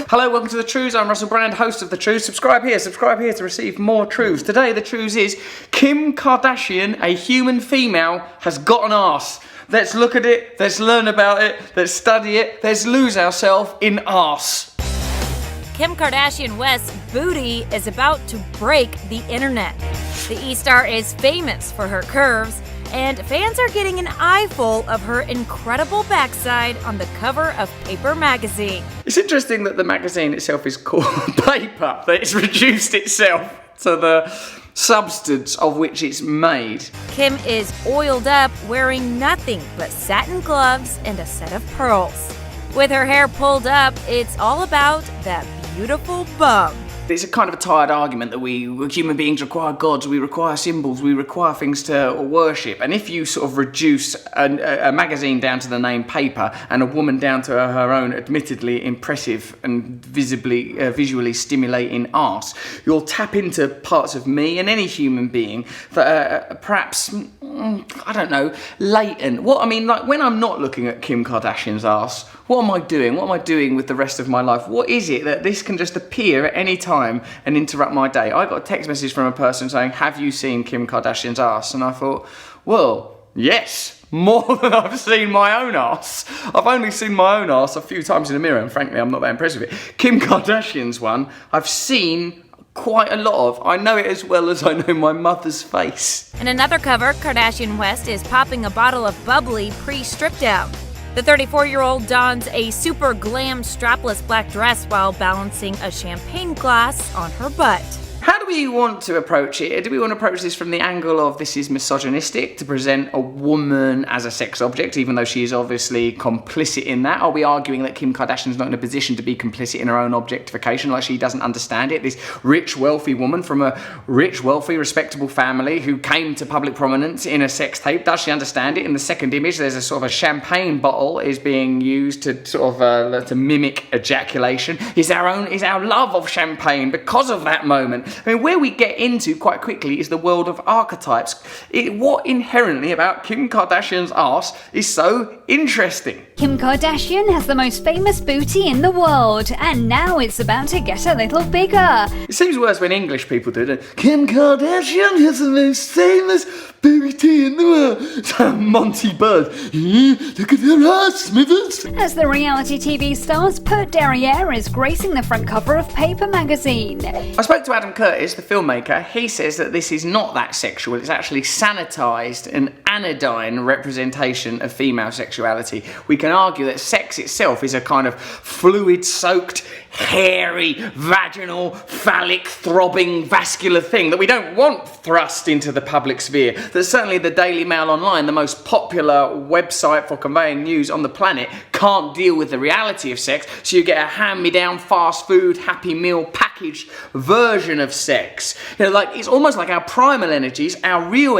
Hello, welcome to the Trews. I'm Russell Brand, host of the Trews. Subscribe here to receive more Trews. Today the Trews is Kim Kardashian, a human female, has got an arse. Let's look at it, let's learn about it, let's study it, let's lose ourselves in arse. Kim Kardashian West's booty is about to break the internet. The E-star is famous for her curves, and fans are getting an eyeful of her incredible backside on the cover of Paper magazine. It's interesting that the magazine itself is called Paper, that it's reduced itself to the substance of which it's made. Kim is oiled up, wearing nothing but satin gloves and a set of pearls. With her hair pulled up, it's all about that beautiful bum. It's a kind of a tired argument that we human beings require gods, we require symbols, we require things to worship. And if you sort of reduce a magazine down to the name Paper and a woman down to her own admittedly impressive and visually stimulating arse, you'll tap into parts of me and any human being that are perhaps, I don't know, latent. Like when I'm not looking at Kim Kardashian's arse, what am I doing? What am I doing with the rest of my life? What is it that this can just appear at any time and interrupt my day? I got a text message from a person saying, "Have you seen Kim Kardashian's arse?" And I thought, well, yes, more than I've seen my own arse. I've only seen my own arse a few times in the mirror, and frankly, I'm not that impressed with it. Kim Kardashian's one, I've seen quite a lot of. I know it as well as I know my mother's face. In another cover, Kardashian West is popping a bottle of bubbly pre-stripped down. The 34-year-old dons a super glam strapless black dress while balancing a champagne glass on her butt. How do we want to approach it? Do we want to approach this from the angle of this is misogynistic to present a woman as a sex object, even though she is obviously complicit in that? Are we arguing that Kim Kardashian's not in a position to be complicit in her own objectification, like she doesn't understand it? This rich, wealthy woman from a rich, wealthy, respectable family who came to public prominence in a sex tape, does she understand it? In the second image, there's a sort of a champagne bottle is being used to sort of to mimic ejaculation. Is our love of champagne because of that moment? I mean, where we get into quite quickly is the world of archetypes. What inherently about Kim Kardashian's arse is so interesting? Kim Kardashian has the most famous booty in the world, and now it's about to get a little bigger. It seems worse when English people do it. Kim Kardashian has the most famous booty in the world. Monty Bird. Look at her ass, Smithers. As the reality TV star's Pert Derriere is gracing the front cover of Paper magazine. I spoke to Adam Curtis, the filmmaker. He says that this is not that sexual. It's actually sanitized and anodyne representation of female sexuality. We can argue that sex itself is a kind of fluid-soaked, hairy, vaginal, phallic, throbbing, vascular thing that we don't want thrust into the public sphere. That certainly the Daily Mail Online, the most popular website for conveying news on the planet, can't deal with the reality of sex, so you get a hand-me-down fast food, Happy Meal packaged version of sex. It's almost like our primal energies, our real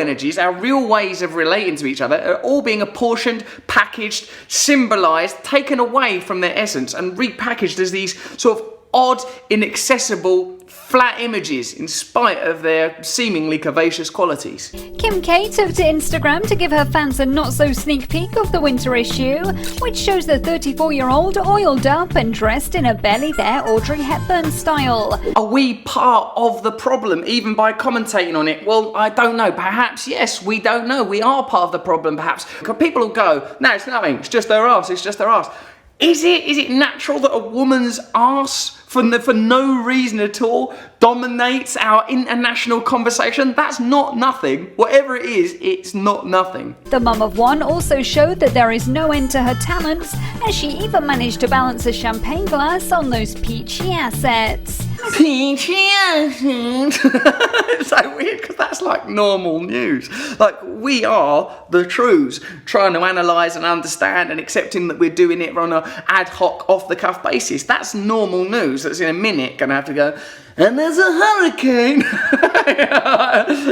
ways of relating to each other are all being apportioned, packaged, symbolized, taken away from their essence and repackaged as these sort of odd, inaccessible, flat images in spite of their seemingly curvaceous qualities. Kim K took to Instagram to give her fans a not-so-sneak peek of the winter issue, which shows the 34-year-old oiled up and dressed in a barely-there Audrey Hepburn style. Are we part of the problem, even by commentating on it? Well, I don't know. Perhaps, yes, we don't know. We are part of the problem, perhaps. People will go, no, it's nothing. It's just their arse. It's just their arse. Is it natural that a woman's arse, for no reason at all, dominates our international conversation? That's not nothing. Whatever it is, it's not nothing. The mum of one also showed that there is no end to her talents, as she even managed to balance a champagne glass on those peachy assets. Peachy assets. It's so weird because that's like normal news. Like, we are the Trews, trying to analyse and understand and accepting that we're doing it on an ad hoc, off-the-cuff basis. That's normal news that's in a minute going to have to go, and there's a hurricane.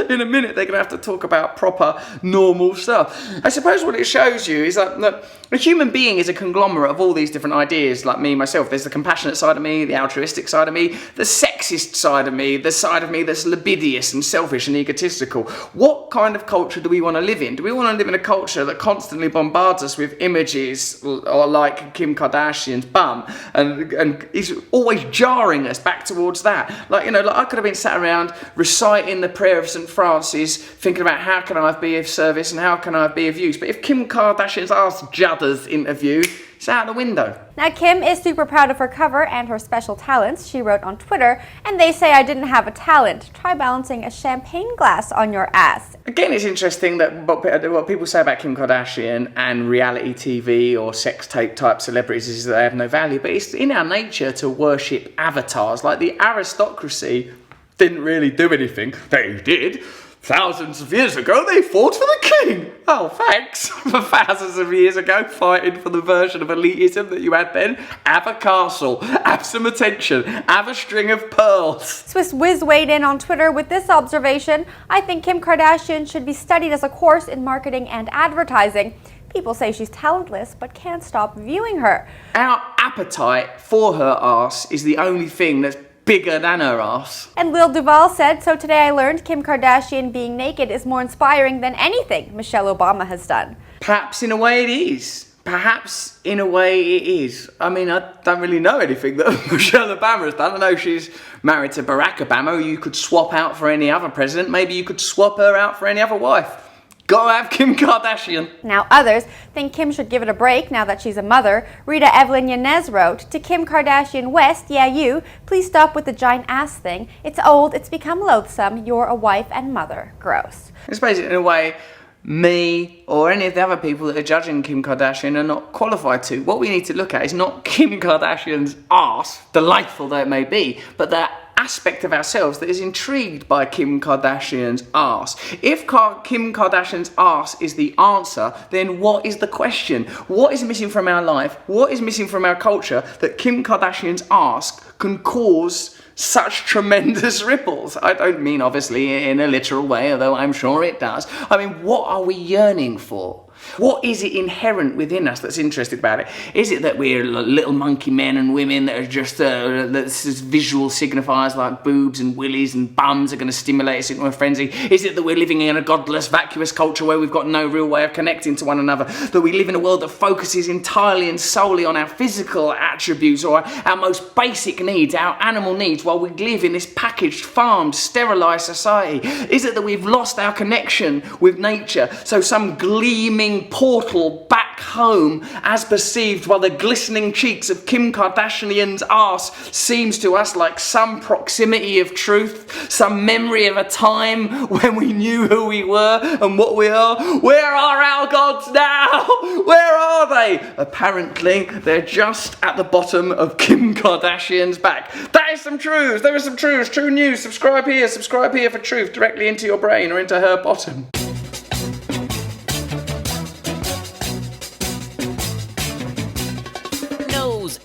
In a minute, they're going to have to talk about proper, normal stuff. I suppose what it shows you is that a human being is a conglomerate of all these different ideas, like me, myself. There's the compassionate side of me, the altruistic side of me, the sexist side of me, the side of me that's libidious and selfish and egotistical. What kind of culture do we want to live in? Do we want to live in a culture that constantly bombards us with images or like Kim Kardashian's bum and is always jarring us back towards that? Like I could have been sat around reciting the prayer of St. Francis, thinking about how can I be of service and how can I be of use. But if Kim Kardashian's asked Judder's interview, it's out the window. Now, Kim is super proud of her cover and her special talents. She wrote on Twitter, and they say I didn't have a talent. Try balancing a champagne glass on your ass. Again, it's interesting that what people say about Kim Kardashian and reality TV or sex tape type celebrities is that they have no value, but it's in our nature to worship avatars. Like the aristocracy didn't really do anything. They did. Thousands of years ago, they fought for the king. Oh, thanks for thousands of years ago fighting for the version of elitism that you had then. Have a castle, have some attention, have a string of pearls. Swiss Wiz weighed in on Twitter with this observation: I think Kim Kardashian should be studied as a course in marketing and advertising. People say she's talentless, but can't stop viewing her. Our appetite for her arse is the only thing that's bigger than her ass. And Lil Duval said, so today I learned Kim Kardashian being naked is more inspiring than anything Michelle Obama has done. Perhaps in a way it is. Perhaps in a way it is. I mean, I don't really know anything that Michelle Obama has done. I know she's married to Barack Obama, who you could swap out for any other president. Maybe you could swap her out for any other wife. Gotta have Kim Kardashian. Now others think Kim should give it a break now that she's a mother. Rita Evelyn Yanez wrote, to Kim Kardashian West, yeah you, please stop with the giant ass thing. It's old, it's become loathsome, you're a wife and mother. Gross. I suppose in a way, me or any of the other people that are judging Kim Kardashian are not qualified to. What we need to look at is not Kim Kardashian's arse, delightful though it may be, but that aspect of ourselves that is intrigued by Kim Kardashian's arse. If Kim Kardashian's arse is the answer, then what is the question? What is missing from our life? What is missing from our culture that Kim Kardashian's arse can cause such tremendous ripples? I don't mean obviously in a literal way, although I'm sure it does. I mean, what are we yearning for? What is it inherent within us that's interested about it? Is it that we're little monkey men and women that are just visual signifiers like boobs and willies and bums are going to stimulate us into a frenzy? Is it that we're living in a godless, vacuous culture where we've got no real way of connecting to one another? That we live in a world that focuses entirely and solely on our physical attributes or our most basic needs, our animal needs, while we live in this packaged, farmed, sterilised society? Is it that we've lost our connection with nature, so some gleaming portal back home, as perceived by the glistening cheeks of Kim Kardashian's arse, seems to us like some proximity of truth, some memory of a time when we knew who we were and what we are? Where are our gods now? Where are they? Apparently, they're just at the bottom of Kim Kardashian's back. That is some Trews. There are some Trews. True news. Subscribe here for truth directly into your brain or into her bottom.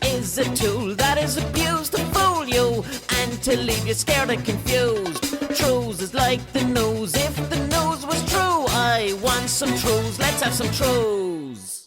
Is a tool that is abused to fool you and to leave you scared and confused. Trews is like the news. If the news was true, I want some Trews. Let's have some Trews.